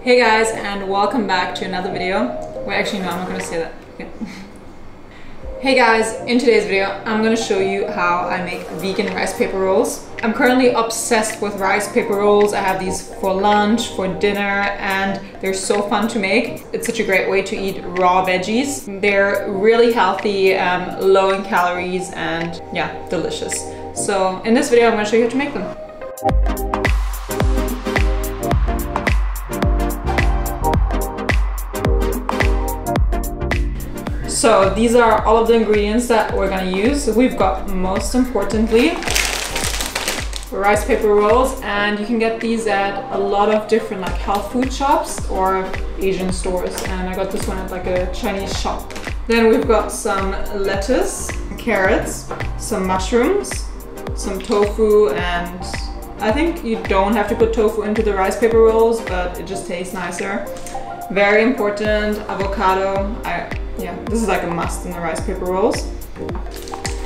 Hey guys, and welcome back to another video. Well, actually no, I'm not gonna say that. Okay. Hey guys, in today's video I'm gonna show you how I make vegan rice paper rolls. I'm currently obsessed with rice paper rolls. I have these for lunch, for dinner, and they're so fun to make. It's such a great way to eat raw veggies. They're really healthy, low in calories, and yeah, delicious. So in this video I'm gonna show you how to make them. So these are all of the ingredients that we're gonna use. We've got, most importantly, rice paper rolls, and you can get these at a lot of different like health food shops or Asian stores, and I got this one at like a Chinese shop. Then we've got some lettuce, carrots, some mushrooms, some tofu, and I think you don't have to put tofu into the rice paper rolls, but it just tastes nicer. Very important, avocado. Yeah, this is like a must in the rice paper rolls.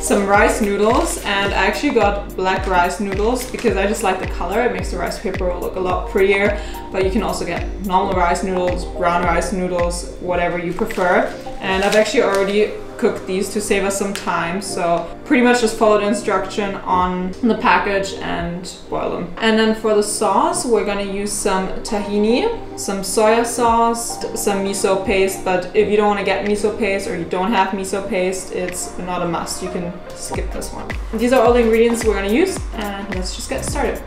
Some rice noodles, and I actually got black rice noodles because I just like the color. It makes the rice paper roll look a lot prettier, but you can also get normal rice noodles, brown rice noodles, whatever you prefer. And I've actually already cooked these to save us some time, so pretty much just follow the instruction on the package and boil them. And then for the sauce, we're gonna use some tahini, some soya sauce, some miso paste, but if you don't want to get miso paste or you don't have miso paste, it's not a must. You can skip this one. These are all the ingredients we're gonna use, and let's just get started.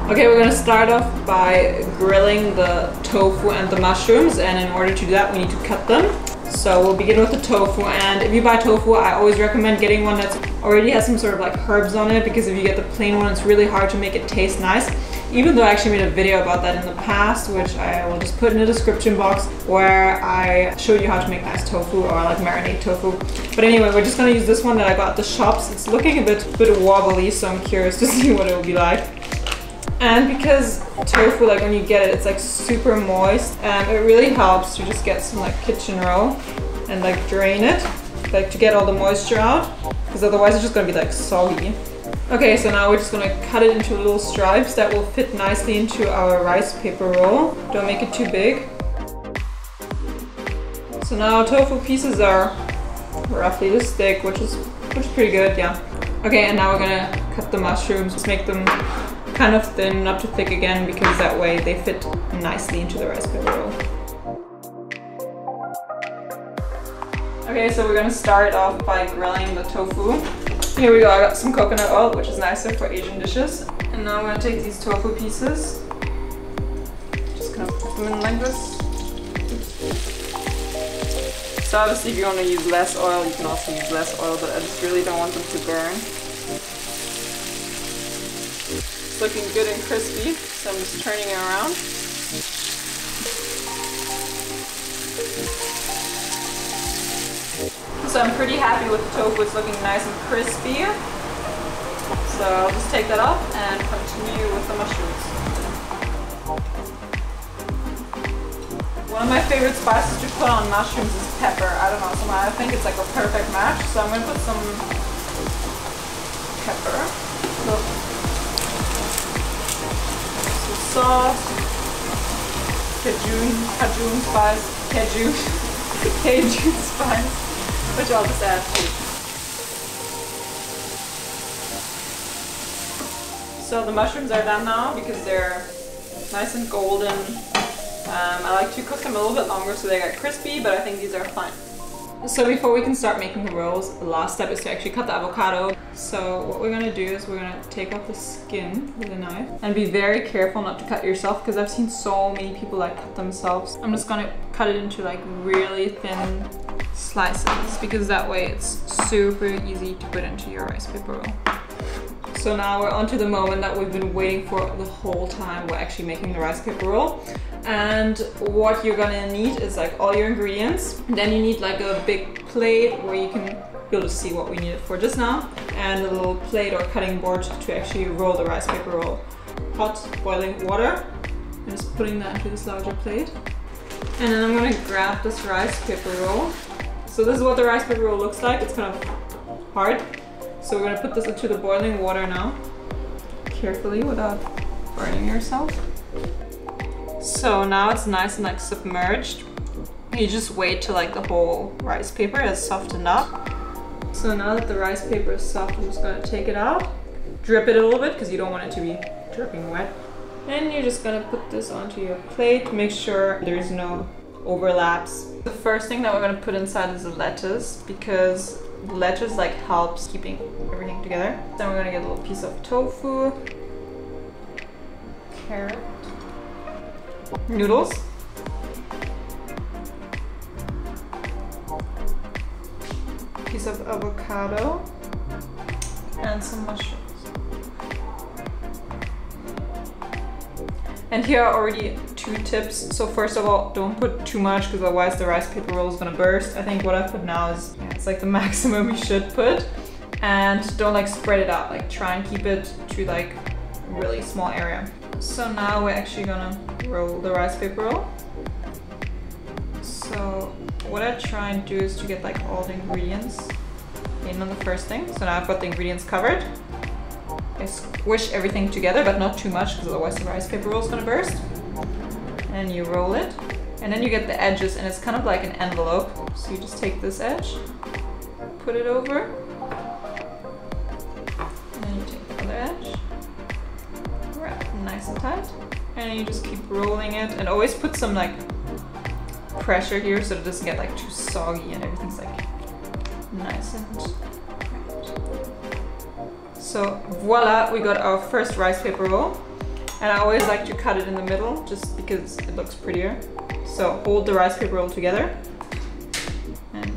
Okay, we're gonna start off by grilling the tofu and the mushrooms, and in order to do that we need to cut them. So we'll begin with the tofu, and if you buy tofu, I always recommend getting one that already has some sort of like herbs on it, because if you get the plain one, it's really hard to make it taste nice. Even though I actually made a video about that in the past, which I will just put in the description box, where I showed you how to make nice tofu or like marinate tofu. But anyway, we're just gonna use this one that I got at the shops. It's looking a bit wobbly, so I'm curious to see what it will be like. And because tofu, like when you get it, it's like super moist, and it really helps to just get some like kitchen roll and like drain it, like to get all the moisture out, because otherwise it's just gonna be like soggy. Okay, so now we're just gonna cut it into little stripes that will fit nicely into our rice paper roll. Don't make it too big. So now tofu pieces are roughly this thick, which is pretty good, yeah. Okay, and now we're gonna cut the mushrooms. Just make them kind of thin, not too thick again, because that way they fit nicely into the rice paper roll. Okay, so we're gonna start off by grilling the tofu. Here we go, I got some coconut oil, which is nicer for Asian dishes. And now I'm gonna take these tofu pieces, just gonna put them in like this. So obviously if you want to use less oil, you can also use less oil, but I just really don't want them to burn. It's looking good and crispy, so I'm just turning it around. So I'm pretty happy with the tofu, it's looking nice and crispy. So I'll just take that off and continue with the mushrooms. One of my favorite spices to put on mushrooms is pepper. I don't know, somehow I think it's like a perfect match. So I'm going to put some pepper. Sauce, Cajun spice, Cajun spice, which I'll just add too. So the mushrooms are done now because they're nice and golden. I like to cook them a little bit longer so they get crispy, but I think these are fine. So before we can start making the rolls, the last step is to actually cut the avocado. So what we're gonna do is we're gonna take off the skin with a knife, and be very careful not to cut yourself, because I've seen so many people like cut themselves. I'm just gonna cut it into like really thin slices, because that way it's super easy to put into your rice paper roll. So now we're on to the moment that we've been waiting for the whole time. We're actually making the rice paper roll. And what you're gonna need is like all your ingredients. Then you need like a big plate where you'll just see what we needed for just now, and a little plate or cutting board to actually roll the rice paper roll. Hot boiling water, and just putting that into this larger plate. And then I'm gonna grab this rice paper roll. So this is what the rice paper roll looks like. It's kind of hard. So we're gonna put this into the boiling water now, carefully without burning yourself. So now it's nice and like submerged. You just wait till like the whole rice paper has softened up. So now that the rice paper is soft, I'm just gonna take it out, drip it a little bit because you don't want it to be dripping wet. And you're just gonna put this onto your plate. Make sure there's no overlaps. The first thing that we're gonna put inside is the lettuce, because lettuce like helps keeping everything together. Then we're gonna get a little piece of tofu, carrot, noodles, piece of avocado, and some mushrooms. And here are already 2 tips. So first of all, don't put too much because otherwise the rice paper roll is gonna burst. I think what I put now is, it's like the maximum you should put. And don't like spread it out, like try and keep it to like a really small area. So now we're actually gonna roll the rice paper roll. So what I try and do is to get like all the ingredients in on the first thing. So now I've got the ingredients covered. I squish everything together, but not too much because otherwise the rice paper roll is gonna burst. And you roll it. And then you get the edges, and it's kind of like an envelope. So you just take this edge, put it over, and then you take the other edge, wrap it nice and tight, and you just keep rolling it. And always put some like pressure here so it doesn't get like too soggy and everything's like nice and right. So voila, we got our first rice paper roll. And I always like to cut it in the middle just because it looks prettier. So hold the rice paper roll together and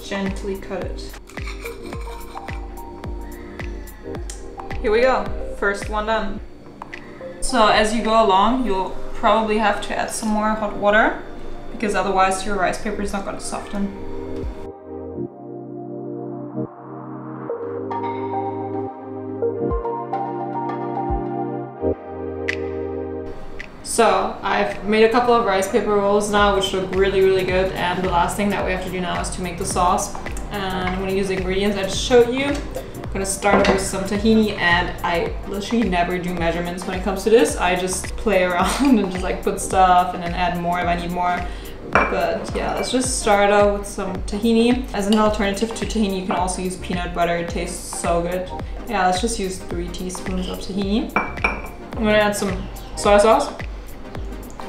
gently cut it. Here we go, first one done. So as you go along, you'll probably have to add some more hot water because otherwise your rice paper is not going to soften. So I've made a couple of rice paper rolls now, which look really, really good. And the last thing that we have to do now is to make the sauce. And I'm gonna use the ingredients I just showed you. I'm gonna start off with some tahini, and I literally never do measurements when it comes to this. I just play around and just like put stuff and then add more if I need more. But yeah, let's just start out with some tahini. As an alternative to tahini, you can also use peanut butter. It tastes so good. Yeah, let's just use 3 teaspoons of tahini. I'm gonna add some soy sauce.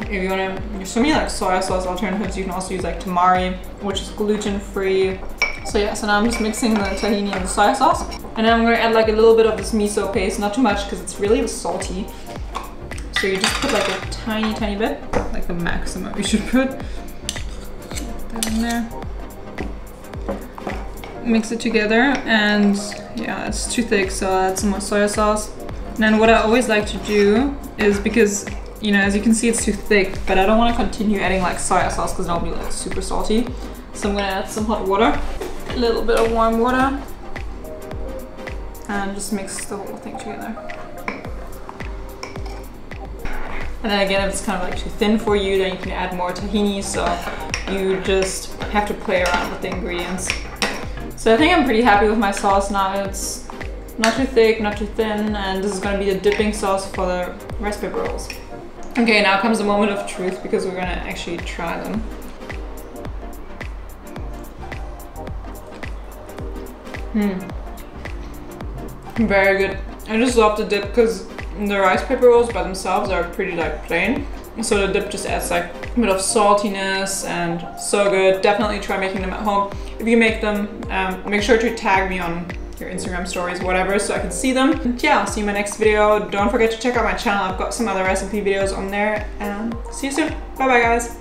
If you want to use something like soy sauce alternatives, you can also use like tamari, which is gluten-free. So yeah, so now I'm just mixing the tahini and the soy sauce. And then I'm going to add like a little bit of this miso paste, not too much because it's really salty. So you just put like a tiny, tiny bit, like the maximum you should put. Put that in there. Mix it together, and yeah, it's too thick, so I'll add some more soy sauce. And then what I always like to do is, because you know, as you can see, it's too thick, but I don't want to continue adding like soy sauce because that'll be like super salty. So I'm gonna add some hot water, a little bit of warm water, and just mix the whole thing together. And then again, if it's kind of like too thin for you, then you can add more tahini, so you just have to play around with the ingredients. So I think I'm pretty happy with my sauce now. It's not too thick, not too thin, and this is gonna be the dipping sauce for the rice paper rolls. Okay, now comes the moment of truth because we're gonna actually try them. Very good. I just love the dip because the rice paper rolls by themselves are pretty like plain. So the dip just adds like a bit of saltiness and so good. Definitely try making them at home. If you make them, make sure to tag me on your Instagram stories, whatever, so I can see them. And yeah, I'll see you in my next video. Don't forget to check out my channel. I've got some other recipe videos on there, and see you soon. Bye bye, guys.